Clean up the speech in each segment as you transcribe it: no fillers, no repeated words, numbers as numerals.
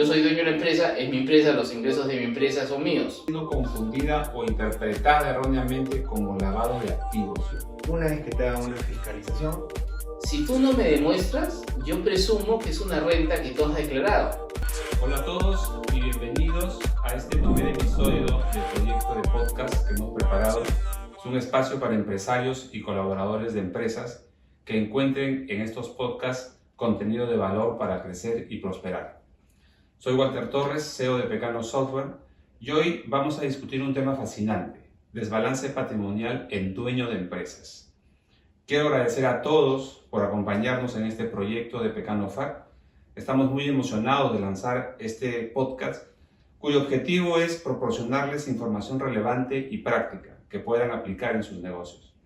Yo soy dueño de la empresa, es mi empresa, los ingresos de mi empresa son míos. Siendo confundida o interpretada erróneamente como lavado de activos. Una vez que te hagan una fiscalización, Si tú no me demuestras, yo presumo que es una renta que tú has declarado. Hola a todos y bienvenidos a este primer episodio del proyecto de podcast que hemos preparado. Es un espacio para empresarios y colaboradores de empresas que encuentren en estos podcasts contenido de valor para crecer y prosperar. Soy Walter Torres, CEO de Pecano Software, y hoy vamos a discutir un tema fascinante: desbalance patrimonial en dueño de empresas. Quiero agradecer a todos por acompañarnos en este proyecto de Pecano FAC. Estamos muy emocionados de lanzar este podcast, cuyo objetivo es proporcionarles información relevante y práctica que puedan aplicar en sus negocios.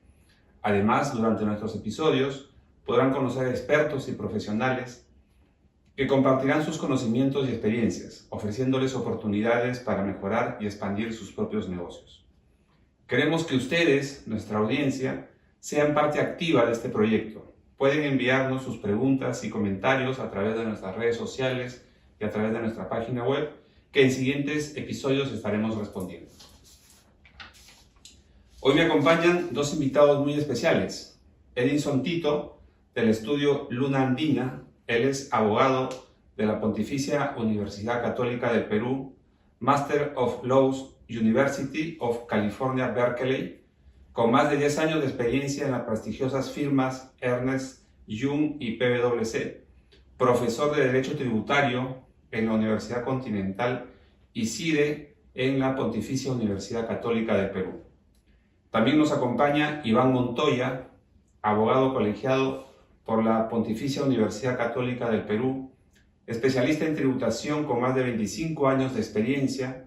Además, durante nuestros episodios podrán conocer expertos y profesionales que compartirán sus conocimientos y experiencias, ofreciéndoles oportunidades para mejorar y expandir sus propios negocios. Queremos que ustedes, nuestra audiencia, sean parte activa de este proyecto. Pueden enviarnos sus preguntas y comentarios a través de nuestras redes sociales y a través de nuestra página web, que en siguientes episodios estaremos respondiendo. Hoy me acompañan dos invitados muy especiales. Edinson Tito, del estudio Luna Andina. Él es abogado de la Pontificia Universidad Católica del Perú, Master of Laws, University of California, Berkeley, con más de 10 años de experiencia en las prestigiosas firmas Ernst Young y PwC, profesor de Derecho Tributario en la Universidad Continental y CIDE en la Pontificia Universidad Católica del Perú. También nos acompaña Iván Montoya, abogado colegiado por la Pontificia Universidad Católica del Perú, especialista en tributación con más de 25 años de experiencia.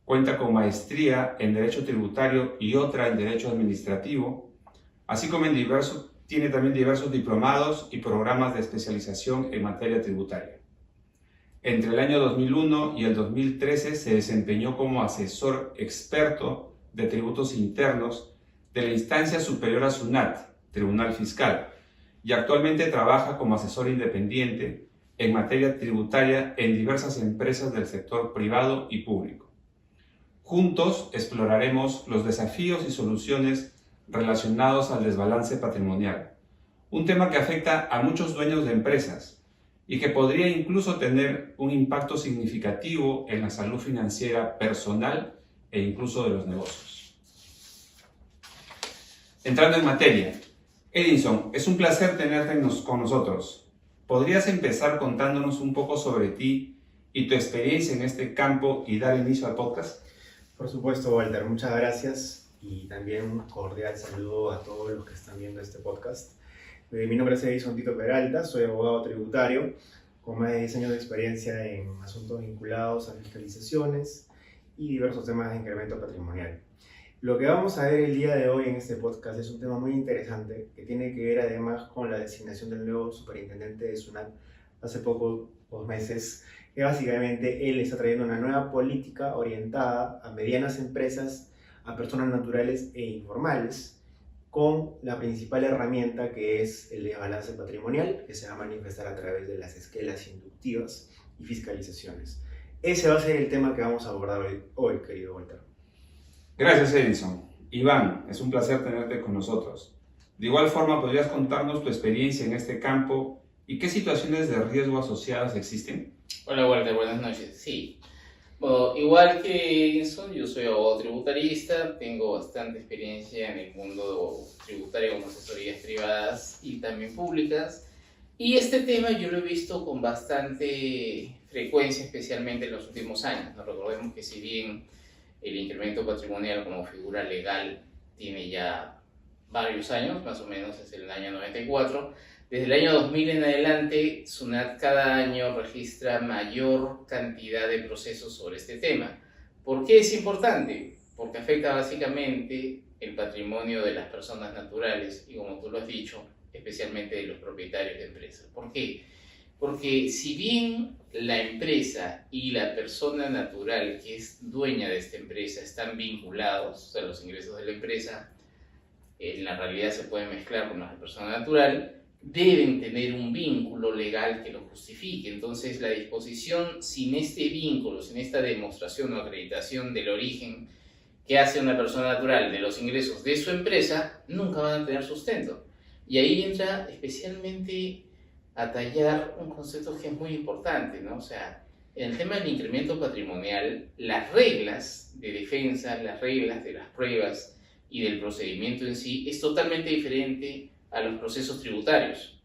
Cuenta con maestría en Derecho Tributario y otra en Derecho Administrativo, así como tiene también diversos diplomados y programas de especialización en materia tributaria. Entre el año 2001 y el 2013 se desempeñó como asesor experto de tributos internos de la instancia superior a SUNAT, Tribunal Fiscal, y actualmente trabaja como asesor independiente en materia tributaria en diversas empresas del sector privado y público. Juntos exploraremos los desafíos y soluciones relacionados al desbalance patrimonial, un tema que afecta a muchos dueños de empresas y que podría incluso tener un impacto significativo en la salud financiera personal e incluso de los negocios. Entrando en materia, Edinson, es un placer tenerte con nosotros. ¿Podrías empezar contándonos un poco sobre ti y tu experiencia en este campo y dar inicio al podcast? por supuesto, Walter, muchas gracias y también un cordial saludo a todos los que están viendo este podcast. Mi nombre es Edinson Tito Peralta, soy abogado tributario con más de 10 años de experiencia en asuntos vinculados a fiscalizaciones y diversos temas de incremento patrimonial. Lo que vamos a ver el día de hoy en este podcast es un tema muy interesante que tiene que ver además con la designación del nuevo superintendente de SUNAT hace pocos meses, que básicamente él está trayendo una nueva política orientada a medianas empresas, a personas naturales e informales, con la principal herramienta que es el desbalance patrimonial, que se va a manifestar a través de las esquelas inductivas y fiscalizaciones. Ese va a ser el tema que vamos a abordar hoy, querido Walter. Gracias, Edinson. Iván, es un placer tenerte con nosotros. De igual forma, ¿podrías contarnos tu experiencia en este campo y qué situaciones de riesgo asociadas existen? Hola Walter, buenas noches. Sí, bueno, igual que Edinson, yo soy abogado tributarista, tengo bastante experiencia en el mundo tributario como asesorías privadas y también públicas. Y este tema yo lo he visto con bastante frecuencia, especialmente en los últimos años. Nos recordemos que si bien el incremento patrimonial como figura legal tiene ya varios años, más o menos desde el año 94, desde el año 2000 en adelante, SUNAT cada año registra mayor cantidad de procesos sobre este tema. ¿Por qué es importante? Porque afecta básicamente el patrimonio de las personas naturales y, como tú lo has dicho, especialmente de los propietarios de empresas. ¿Por qué? Porque si bien la empresa y la persona natural que es dueña de esta empresa están vinculados, o sea, los ingresos de la empresa en la realidad se pueden mezclar con los de la persona natural, deben tener un vínculo legal que lo justifique. Entonces, la disposición sin este vínculo, sin esta demostración o acreditación del origen que hace una persona natural de los ingresos de su empresa, nunca van a tener sustento. Y ahí entra especialmente a tallar un concepto que es muy importante, ¿no? O sea, en el tema del incremento patrimonial, las reglas de defensa, las reglas de las pruebas y del procedimiento en sí es totalmente diferente a los procesos tributarios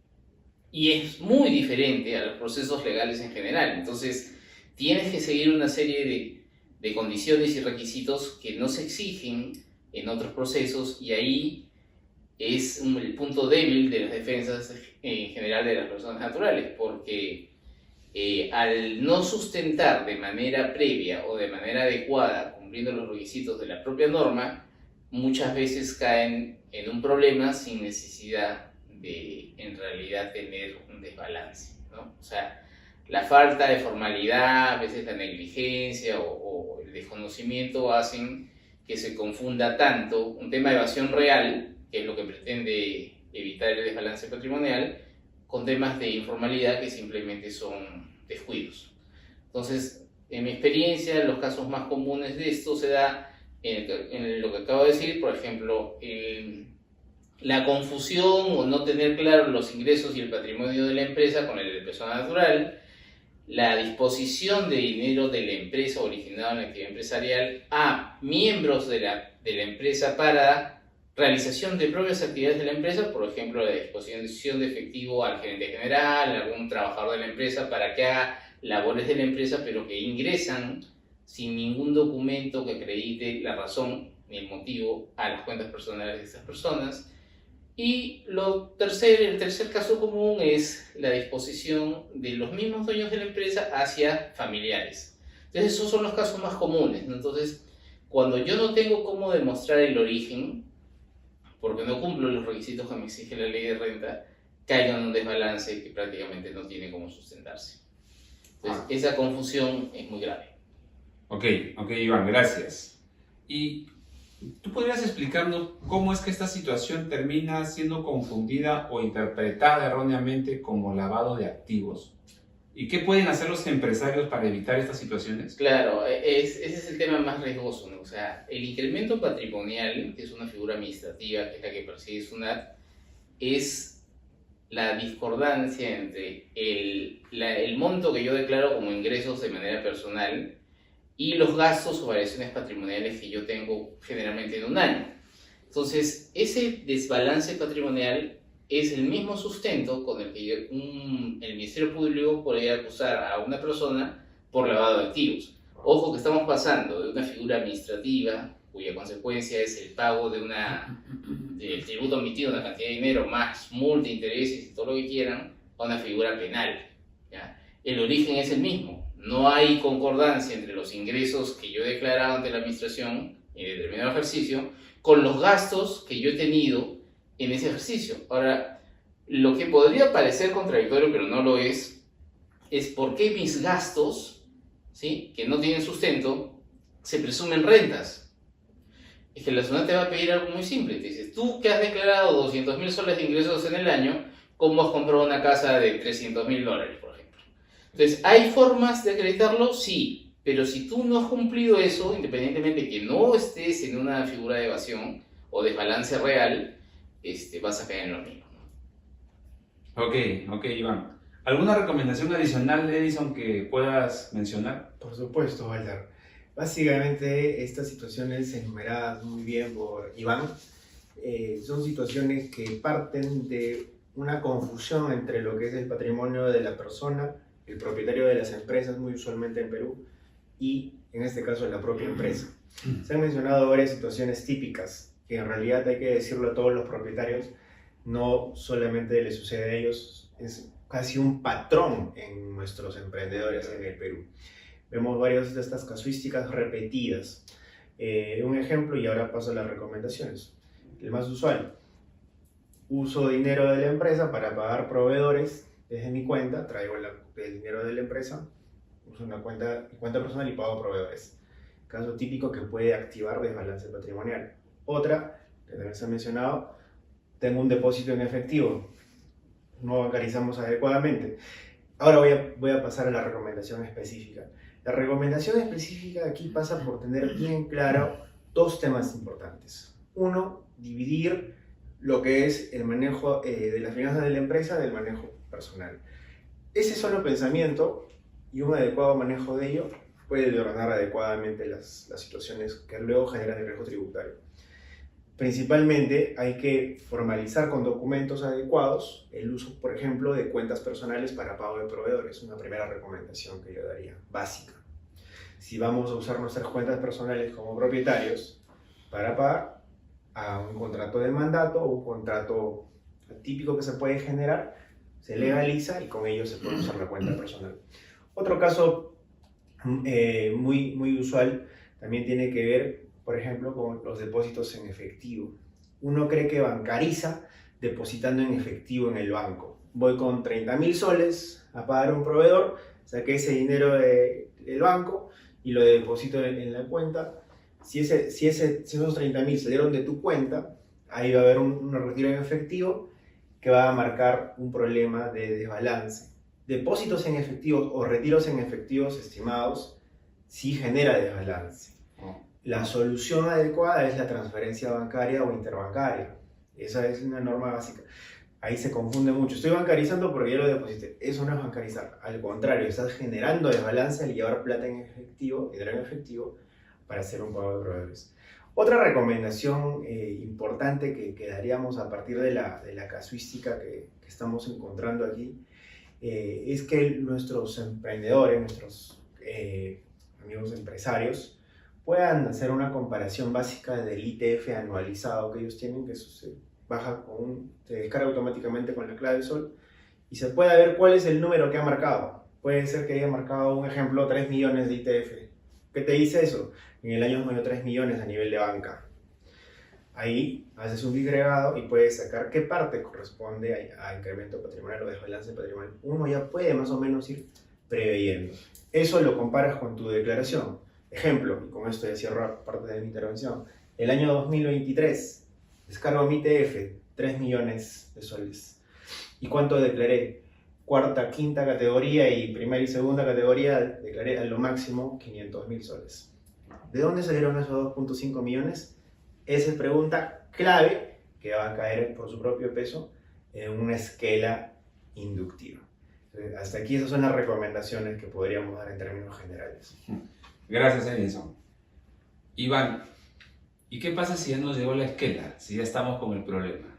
y es muy diferente a los procesos legales en general. Entonces, tienes que seguir una serie de condiciones y requisitos que no se exigen en otros procesos, y ahí es el punto débil de las defensas en general de las personas naturales, porque al no sustentar de manera previa o de manera adecuada, cumpliendo los requisitos de la propia norma, muchas veces caen en un problema sin necesidad de, en realidad, tener un desbalance, ¿no? O sea, la falta de formalidad, a veces la negligencia o el desconocimiento hacen que se confunda tanto un tema de evasión real, que es lo que pretende evitar el desbalance patrimonial, con temas de informalidad que simplemente son descuidos. Entonces, en mi experiencia, los casos más comunes de esto se da en lo que acabo de decir, por ejemplo, la confusión o no tener claro los ingresos y el patrimonio de la empresa con el de persona natural, la disposición de dinero de la empresa originado en la actividad empresarial a miembros de la empresa para realización de propias actividades de la empresa, por ejemplo, la disposición de efectivo al gerente general, a algún trabajador de la empresa para que haga labores de la empresa, pero que ingresan sin ningún documento que acredite la razón ni el motivo a las cuentas personales de estas personas. Y el tercer caso común es la disposición de los mismos dueños de la empresa hacia familiares. Entonces, esos son los casos más comunes, ¿no? Entonces, cuando yo no tengo cómo demostrar el origen, porque no cumplo los requisitos que me exige la ley de renta, caigo en un desbalance que prácticamente no tiene cómo sustentarse. Entonces, esa confusión es muy grave. Ok, Iván, gracias. ¿Y tú podrías explicarnos cómo es que esta situación termina siendo confundida o interpretada erróneamente como lavado de activos? ¿Y qué pueden hacer los empresarios para evitar estas situaciones? Claro, ese es el tema más riesgoso, ¿no? O sea, el incremento patrimonial, que es una figura administrativa, que es la que persigue SUNAT, es la discordancia entre el monto que yo declaro como ingresos de manera personal y los gastos o variaciones patrimoniales que yo tengo generalmente en un año. Entonces, ese desbalance patrimonial es el mismo sustento con el que el Ministerio Público podría acusar a una persona por lavado de activos. Ojo que estamos pasando de una figura administrativa, cuya consecuencia es el pago del tributo emitido, una cantidad de dinero más multa, intereses y todo lo que quieran, a una figura penal, ¿ya? El origen es el mismo. No hay concordancia entre los ingresos que yo he declarado ante la administración en determinado ejercicio con los gastos que yo he tenido en ese ejercicio. Ahora, lo que podría parecer contradictorio, pero no lo es por qué mis gastos, ¿sí?, que no tienen sustento, se presumen rentas. Es que la SUNAT te va a pedir algo muy simple. Te dice, tú que has declarado 200.000 soles de ingresos en el año, ¿cómo has comprado una casa de $300.000, por ejemplo? Entonces, ¿hay formas de acreditarlo? Sí, pero si tú no has cumplido eso, independientemente de que no estés en una figura de evasión o desbalance real, vas a caer en lo mismo, ¿no? Ok, Iván. ¿Alguna recomendación adicional, Edison, que puedas mencionar? Por supuesto, Walter. Básicamente, estas situaciones enumeradas muy bien por Iván son situaciones que parten de una confusión entre lo que es el patrimonio de la persona, el propietario de las empresas, muy usualmente en Perú, y en este caso la propia empresa. Se han mencionado varias situaciones típicas que en realidad hay que decirlo a todos los propietarios, no solamente les sucede a ellos, es casi un patrón en nuestros emprendedores en el Perú. Vemos varias de estas casuísticas repetidas. Un ejemplo, y ahora paso a las recomendaciones. El más usual: uso dinero de la empresa para pagar proveedores desde mi cuenta, traigo el dinero de la empresa, uso una cuenta personal y pago proveedores. Caso típico que puede activar desbalance patrimonial. Otra, que también se ha mencionado, tengo un depósito en efectivo. no bancarizamos adecuadamente. Ahora voy a pasar a la recomendación específica. La recomendación específica aquí pasa por tener bien claro dos temas importantes. Uno, dividir lo que es el manejo de las finanzas de la empresa del manejo personal. Ese solo pensamiento y un adecuado manejo de ello puede ordenar adecuadamente las situaciones que luego generan el riesgo tributario. Principalmente hay que formalizar con documentos adecuados el uso, por ejemplo, de cuentas personales para pago de proveedores. Una primera recomendación que yo daría, básica. Si vamos a usar nuestras cuentas personales como propietarios para pagar a un contrato de mandato o un contrato típico que se puede generar, se legaliza y con ello se puede usar la cuenta personal. Otro caso muy usual también tiene que ver, por ejemplo, con los depósitos en efectivo. Uno cree que bancariza depositando en efectivo en el banco. Voy con 30.000 soles a pagar a un proveedor, saqué ese dinero del banco y lo deposito en la cuenta. Si esos 30.000 salieron de tu cuenta, ahí va a haber un retiro en efectivo que va a marcar un problema de desbalance. Depósitos en efectivo o retiros en efectivos estimados sí genera desbalance. La solución adecuada es la transferencia bancaria o interbancaria. Esa es una norma básica. Ahí se confunde mucho. Estoy bancarizando porque ya lo deposité. Eso no es bancarizar. Al contrario, estás generando desbalance al llevar plata en efectivo, dinero en efectivo, para hacer un pago de proveedores. Otra recomendación importante que daríamos a partir de la casuística que estamos encontrando aquí es que nuestros emprendedores, nuestros amigos empresarios, puedan hacer una comparación básica del ITF anualizado que ellos tienen, que eso se descarga automáticamente con la clave Sol, y se pueda ver cuál es el número que ha marcado. Puede ser que haya marcado, un ejemplo, 3 millones de ITF. ¿Qué te dice eso? En el año movió 3 millones a nivel de banca. Ahí haces un disgregado y puedes sacar qué parte corresponde a incremento patrimonial o desbalance patrimonial. Uno ya puede más o menos ir preveyendo. Eso lo comparas con tu declaración. Ejemplo, y con esto ya cierro parte de mi intervención. El año 2023, descargo mi ITF, 3 millones de soles. ¿Y cuánto declaré? Cuarta, quinta categoría y primera y segunda categoría declaré a lo máximo 500.000 soles. ¿De dónde salieron esos 2.5 millones? Esa es pregunta clave que va a caer por su propio peso en una escala inductiva. Hasta aquí esas son las recomendaciones que podríamos dar en términos generales. Gracias, Edison. Iván, ¿y qué pasa si ya nos llegó la esquela? Si ya estamos con el problema.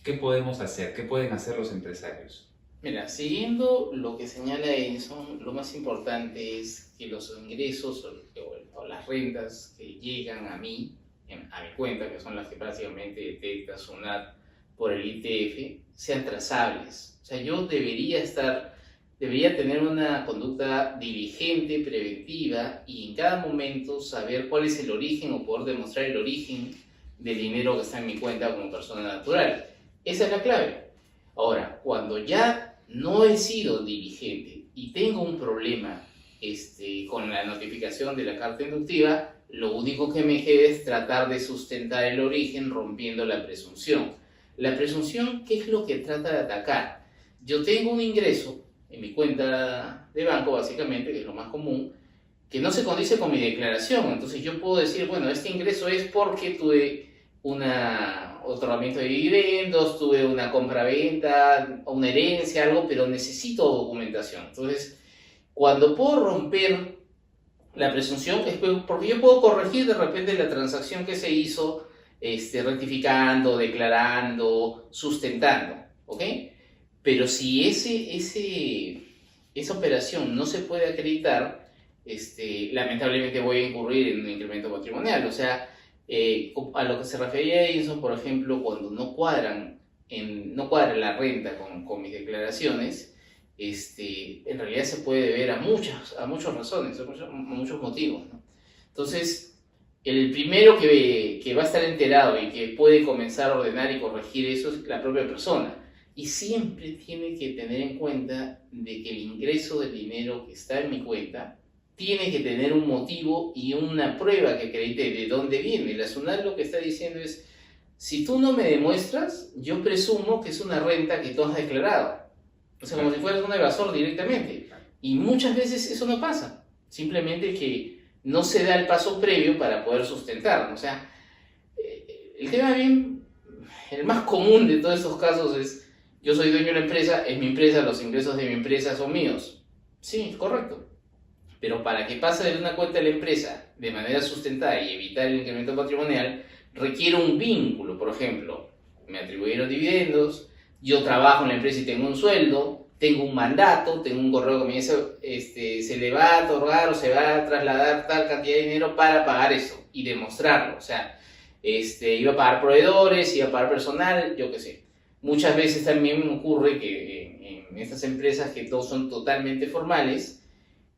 ¿Qué podemos hacer? ¿Qué pueden hacer los empresarios? Mira, siguiendo lo que señala Edison, lo más importante es que los ingresos o las rentas que llegan a mí, a mi cuenta, que son las que básicamente detecta SUNAT por el ITF, sean trazables. O sea, yo debería tener una conducta diligente, preventiva, y en cada momento saber cuál es el origen o poder demostrar el origen del dinero que está en mi cuenta como persona natural. Esa es la clave. Ahora, cuando ya no he sido diligente y tengo un problema con la notificación de la carta inductiva, lo único que me queda es tratar de sustentar el origen rompiendo la presunción. La presunción, ¿qué es lo que trata de atacar? Yo tengo un ingreso en mi cuenta de banco, básicamente, que es lo más común, que no se condice con mi declaración. Entonces yo puedo decir, bueno, este ingreso es porque tuve un otorgamiento de dividendos, tuve una compra-venta, una herencia, algo, pero necesito documentación. Entonces, cuando puedo romper la presunción, es porque yo puedo corregir de repente la transacción que se hizo, rectificando, declarando, sustentando, ¿ok? Pero si esa operación no se puede acreditar, lamentablemente voy a incurrir en un incremento patrimonial. O sea, a lo que se refería Edison, por ejemplo, cuando no cuadra la renta con mis declaraciones, en realidad se puede deber a muchas razones, a muchos motivos, ¿no? Entonces, el primero que va a estar enterado y que puede comenzar a ordenar y corregir eso es la propia persona. Y siempre tiene que tener en cuenta de que el ingreso del dinero que está en mi cuenta tiene que tener un motivo y una prueba que acredite de dónde viene. La SUNAT lo que está diciendo es, si tú no me demuestras, yo presumo que es una renta que tú has declarado. O sea, como si fueras un evasor directamente. Y muchas veces eso no pasa. Simplemente que no se da el paso previo para poder sustentar. O sea, el tema bien, el más común de todos estos casos es, yo soy dueño de la empresa, es mi empresa, los ingresos de mi empresa son míos. Sí, correcto. Pero para que pase de una cuenta de la empresa de manera sustentada y evitar el incremento patrimonial, requiere un vínculo. Por ejemplo, me atribuyeron dividendos, yo trabajo en la empresa y tengo un sueldo, tengo un mandato, tengo un correo que me dice se le va a otorgar o se va a trasladar tal cantidad de dinero para pagar eso y demostrarlo. O sea, iba a pagar proveedores, iba a pagar personal, yo qué sé. Muchas veces también ocurre que en estas empresas que todos son totalmente formales,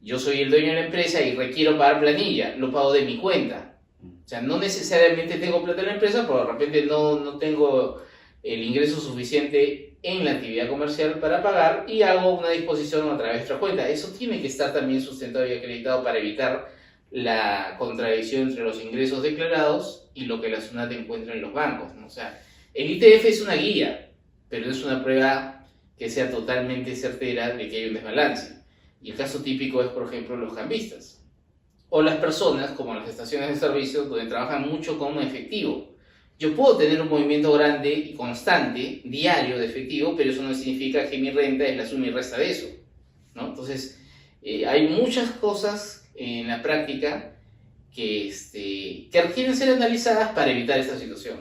yo soy el dueño de la empresa y requiero pagar planilla, lo pago de mi cuenta. O sea, no necesariamente tengo plata en la empresa, pero de repente no tengo el ingreso suficiente en la actividad comercial para pagar y hago una disposición a través de otra cuenta. Eso tiene que estar también sustentado y acreditado para evitar la contradicción entre los ingresos declarados y lo que la SUNAT encuentra en los bancos, ¿no? O sea, el ITF es una guía, pero no es una prueba que sea totalmente certera de que hay un desbalance. Y el caso típico es, por ejemplo, los cambistas. O las personas, como las estaciones de servicio, donde trabajan mucho con efectivo. Yo puedo tener un movimiento grande y constante, diario de efectivo, pero eso no significa que mi renta es la suma y resta de eso, ¿no? Entonces, hay muchas cosas en la práctica que requieren ser analizadas para evitar esta situación,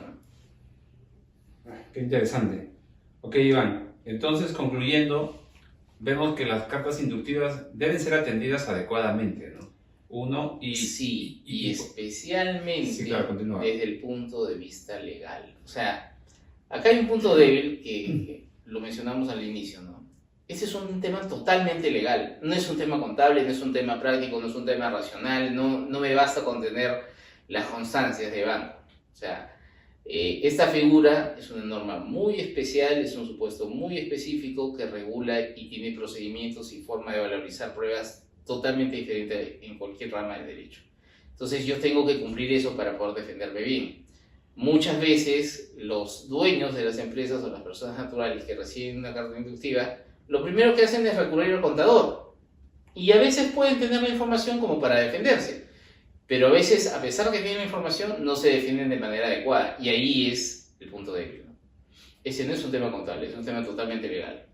¿no? Qué interesante. Ok, Iván. Entonces, concluyendo, vemos que las cartas inductivas deben ser atendidas adecuadamente, ¿no? Uno, Sí, y especialmente sí, claro, continúa. desde el punto de vista legal. O sea, acá hay un punto débil que lo mencionamos al inicio, ¿no? Este es un tema totalmente legal, no es un tema contable, no es un tema práctico, no es un tema racional, no me basta con tener las constancias de banco. O sea, esta figura es una norma muy especial, es un supuesto muy específico que regula y tiene procedimientos y forma de valorizar pruebas totalmente diferente en cualquier rama del derecho. Entonces yo tengo que cumplir eso para poder defenderme bien. Muchas veces los dueños de las empresas o las personas naturales que reciben una carta inductiva, lo primero que hacen es recurrir al contador. Y a veces pueden tener la información como para defenderse, pero a veces, a pesar de que tienen la información, no se defienden de manera adecuada. Y ahí es el punto débil, ¿no? Ese no es un tema contable, es un tema totalmente legal.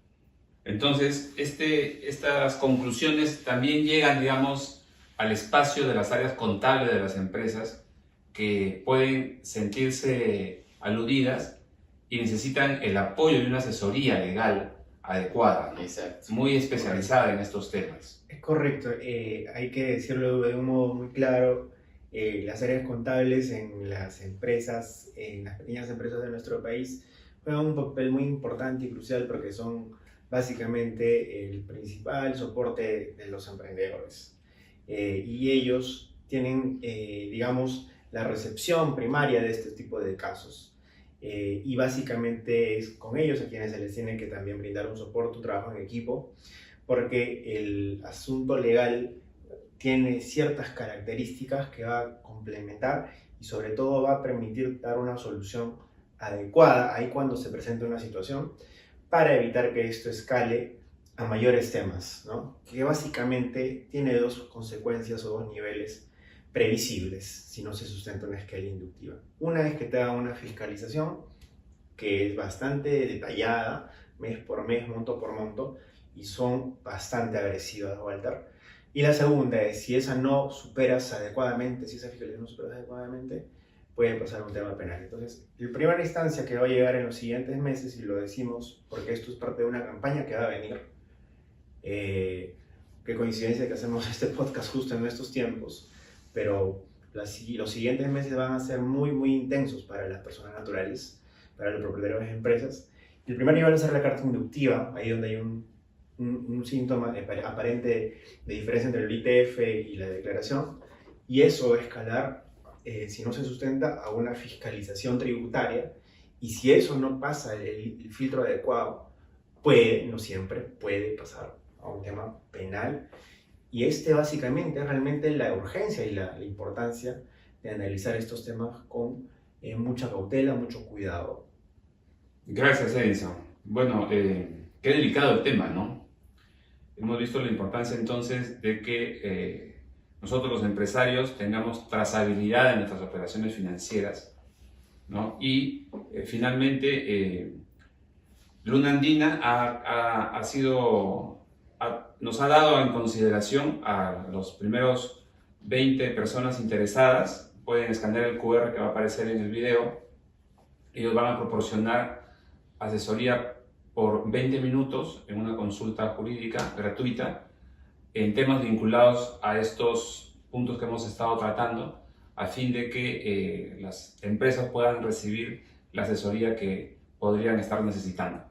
Entonces, estas conclusiones también llegan, digamos, al espacio de las áreas contables de las empresas que pueden sentirse aludidas y necesitan el apoyo de una asesoría legal adecuada, ¿no? Exacto. Muy especializada en estos temas. Es correcto, hay que decirlo de un modo muy claro, las áreas contables en las empresas, en las pequeñas empresas de nuestro país, juegan un papel muy importante y crucial porque son básicamente el principal soporte de los emprendedores. Y ellos tienen, digamos, la recepción primaria de este tipo de casos. Y básicamente es con ellos a quienes se les tiene que también brindar un soporte, un trabajo en equipo, porque el asunto legal tiene ciertas características que va a complementar y sobre todo va a permitir dar una solución adecuada ahí cuando se presente una situación para evitar que esto escale a mayores temas, ¿no? Que básicamente tiene dos consecuencias o dos niveles previsibles si no se sustenta una escala inductiva. Una es que te haga una fiscalización que es bastante detallada, mes por mes, monto por monto, y son bastante agresivas, Walter. Y la segunda es, si esa no superas adecuadamente, si esa fiscalización no superas adecuadamente, puede pasar un tema penal. Entonces, la primera instancia que va a llegar en los siguientes meses, y lo decimos porque esto es parte de una campaña que va a venir, qué coincidencia que hacemos este podcast justo en estos tiempos, pero los siguientes meses van a ser muy, muy intensos para las personas naturales, para los propietarios de empresas. El primer nivel va a ser la carta inductiva, ahí donde hay un síntoma aparente de diferencia entre el ITF y la declaración, y eso va a escalar, si no se sustenta, a una fiscalización tributaria, y si eso no pasa el filtro adecuado, puede, no siempre, puede pasar a un tema penal. Y básicamente es realmente la urgencia y la importancia de analizar estos temas con mucha cautela, mucho cuidado. Gracias, Edison. Bueno, qué delicado el tema, ¿no? Hemos visto la importancia entonces de que nosotros los empresarios tengamos trazabilidad en nuestras operaciones financieras, ¿no? Y finalmente Luna Andina nos ha dado en consideración a los primeros 20 personas interesadas. Pueden escanear el QR que va a aparecer en el video. Ellos van a proporcionar asesoría por 20 minutos en una consulta jurídica gratuita en temas vinculados a estos puntos que hemos estado tratando, a fin de que las empresas puedan recibir la asesoría que podrían estar necesitando.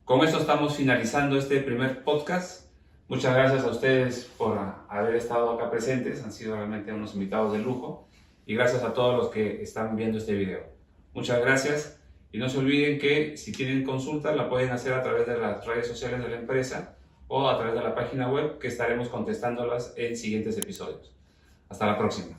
Con esto estamos finalizando este primer podcast. Muchas gracias a ustedes por haber estado acá presentes, han sido realmente unos invitados de lujo, y gracias a todos los que están viendo este video. Muchas gracias, y no se olviden que si tienen consultas la pueden hacer a través de las redes sociales de la empresa o a través de la página web, que estaremos contestándolas en siguientes episodios. Hasta la próxima.